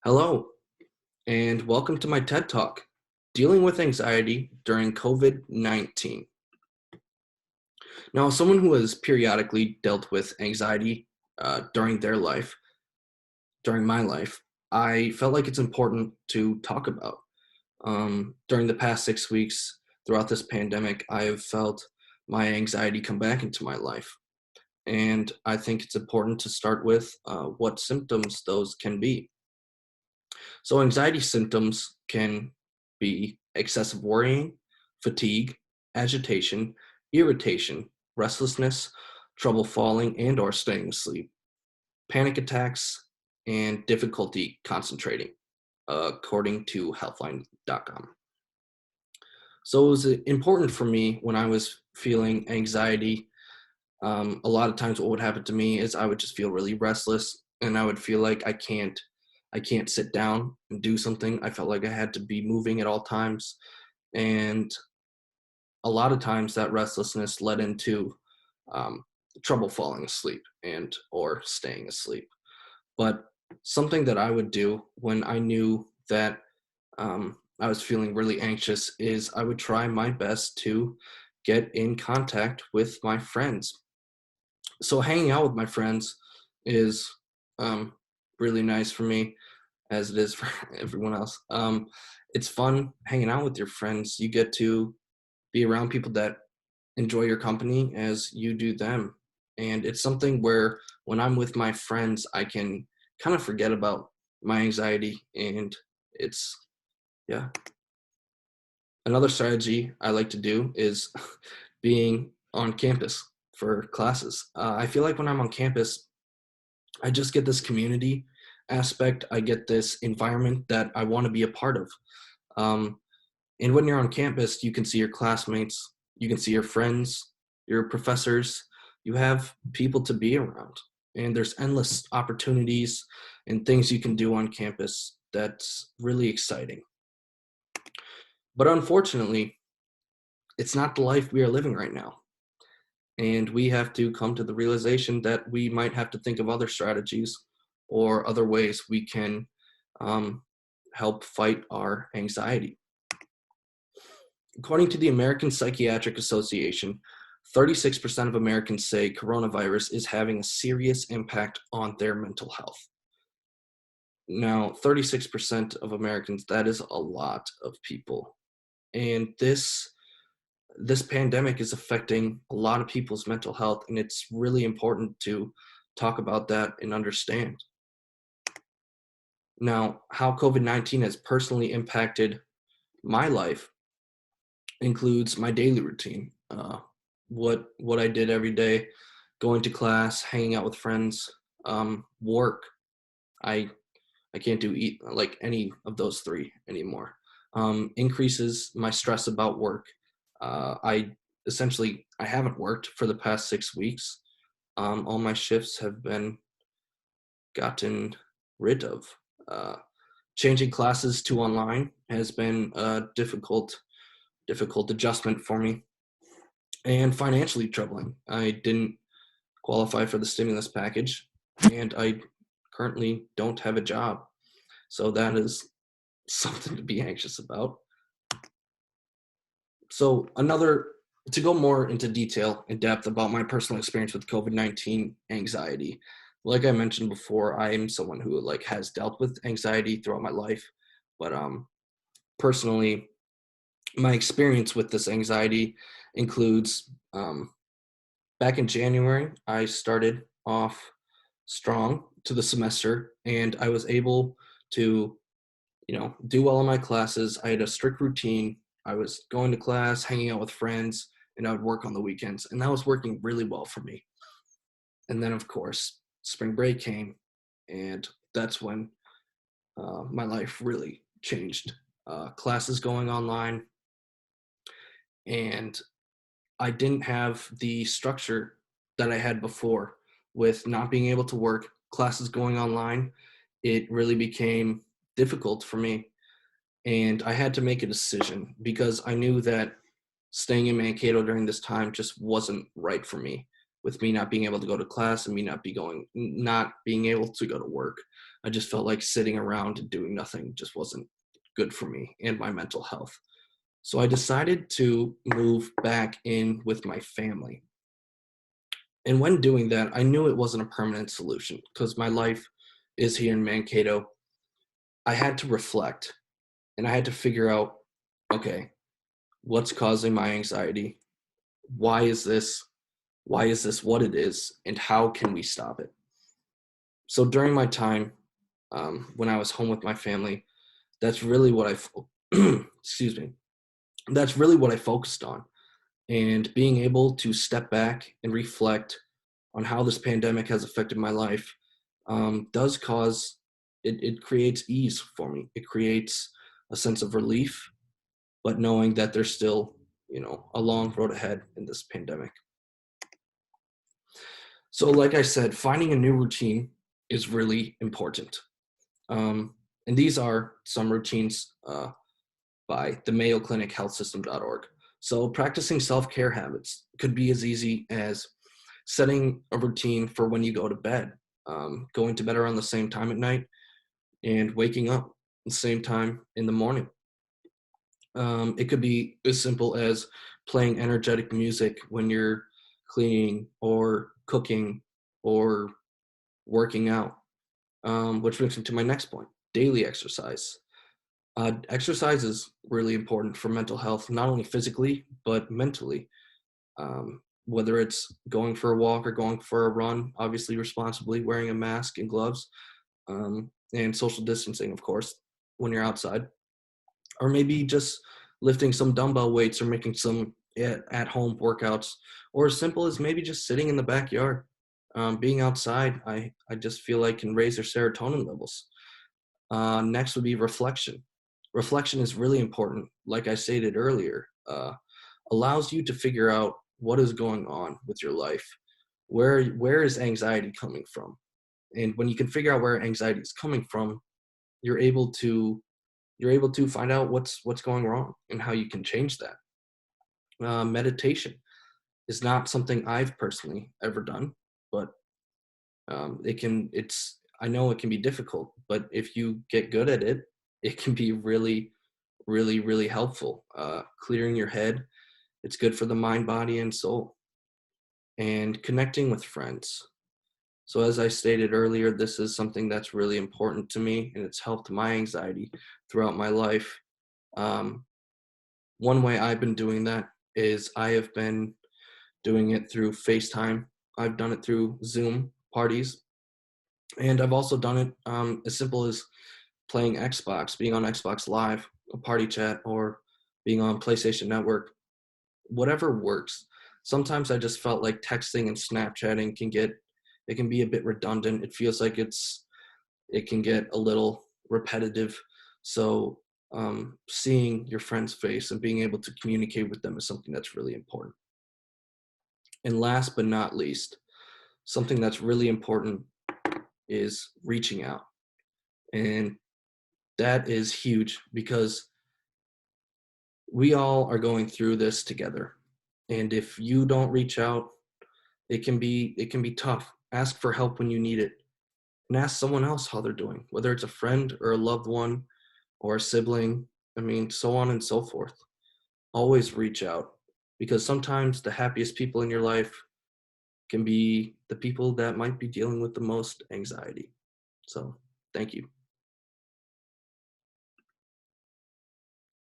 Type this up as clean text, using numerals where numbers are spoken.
Hello, and welcome to my TED Talk, Dealing with Anxiety During COVID-19. Now, as someone who has periodically dealt with anxiety during during my life, I felt like it's important to talk about. During the past 6 weeks, throughout this pandemic, I have felt my anxiety come back into my life. And I think it's important to start with what symptoms those can be. So, anxiety symptoms can be excessive worrying, fatigue, agitation, irritation, restlessness, trouble falling and or staying asleep, panic attacks, and difficulty concentrating, according to healthline.com. So it was important for me when I was feeling anxiety. A lot of times what would happen to me is I would just feel really restless and I would feel like I can't sit down and do something. I felt like I had to be moving at all times. And a lot of times that restlessness led into um, trouble falling asleep and or staying asleep. But something that I would do when I knew that I was feeling really anxious is I would try my best to get in contact with my friends. So hanging out with my friends is um, really nice for me, as it is for everyone else. It's fun hanging out with your friends. You get to be around people that enjoy your company as you do them. And it's something where when I'm with my friends, I can kind of forget about my anxiety. And it's, yeah. Another strategy I like to do is being on campus for classes. I feel like when I'm on campus, I just get this community aspect. I get this environment that I want to be a part of. Um, and when you're on campus, you can see your classmates, you can see your friends, your professors. You have people to be around, and there's endless opportunities and things you can do on campus. That's really exciting. But unfortunately, it's not the life we are living right now. And we have to come to the realization that we might have to think of other strategies or other ways we can um, help fight our anxiety. According to the American Psychiatric Association, 36% of Americans say coronavirus is having a serious impact on their mental health. Now, 36% of Americans, that is a lot of people. And this pandemic is affecting a lot of people's mental health, and it's really important to talk about that and understand. Now, how COVID-19 has personally impacted my life includes my daily routine, what I did every day, going to class, hanging out with friends, work. I I can't do like any of those three anymore. Increases my stress about work. I haven't worked for the past 6 weeks. All my shifts have been gotten rid of. Uh, Changing classes to online has been a difficult adjustment for me, and financially troubling. I didn't qualify for the stimulus package, and I currently don't have a job. So that is something to be anxious about. So to go more into detail in depth about my personal experience with COVID-19 anxiety. Like I mentioned before, I am someone who has dealt with anxiety throughout my life, but personally, my experience with this anxiety includes back in January, I started off strong to the semester, and I was able to do well in my classes. I had a strict routine. I was going to class, hanging out with friends, and I would work on the weekends. And that was working really well for me. And then, of course, spring break came, and that's when my life really changed. Classes going online, and I didn't have the structure that I had before with not being able to work, classes going online. It really became difficult for me, and I had to make a decision because I knew that staying in Mankato during this time just wasn't right for me. With me not being able to go to class and me not being able to go to work, I just felt like sitting around and doing nothing just wasn't good for me and my mental health. So I decided to move back in with my family. And when doing that, I knew it wasn't a permanent solution because my life is here in Mankato. I had to reflect and I had to figure out, okay, what's causing my anxiety? Why is this? Why is this what it is? And how can we stop it? So during my time when I was home with my family, that's really what excuse me, that's really what I focused on. And being able to step back and reflect on how this pandemic has affected my life does cause it creates ease for me. It creates a sense of relief, but knowing that there's still, a long road ahead in this pandemic. So, like I said, finding a new routine is really important. And these are some routines by the Mayo Clinic HealthSystem.org. So, practicing self care habits could be as easy as setting a routine for when you go to bed, going to bed around the same time at night, and waking up the same time in the morning. It could be as simple as playing energetic music when you're cleaning or cooking or working out, which brings me to my next point: daily exercise. Exercise is really important for mental health, not only physically, but mentally. Whether it's going for a walk or going for a run, obviously responsibly, wearing a mask and gloves, and social distancing, of course, when you're outside, or maybe just lifting some dumbbell weights or making some at-home workouts, or as simple as maybe just sitting in the backyard. Being outside, I just feel like can raise their serotonin levels. Next would be reflection. Reflection is really important. Like I stated earlier, allows you to figure out what is going on with your life. Where is anxiety coming from? And when you can figure out where anxiety is coming from, you're able to find out what's going wrong and how you can change that. Meditation is not something I've personally ever done, but I know it can be difficult, but if you get good at it, it can be really, really, really helpful. Clearing your head, it's good for the mind, body, and soul. And connecting with friends. So as I stated earlier, this is something that's really important to me, and it's helped my anxiety throughout my life. Um, One way I've been doing that is I have been doing it through FaceTime. I've done it through Zoom parties, and I've also done it as simple as playing Xbox, being on Xbox Live, a party chat, or being on PlayStation Network, whatever works. Sometimes I just felt like texting and Snapchatting it can be a bit redundant. It feels like it can get a little repetitive. So seeing your friend's face and being able to communicate with them is something that's really important. And last but not least, something that's really important is reaching out. And that is huge because we all are going through this together. And if you don't reach out, it can be tough. Ask for help when you need it, and ask someone else how they're doing, whether it's a friend or a loved one or a sibling. I mean, so on and so forth. Always reach out because sometimes the happiest people in your life can be the people that might be dealing with the most anxiety. So, thank you.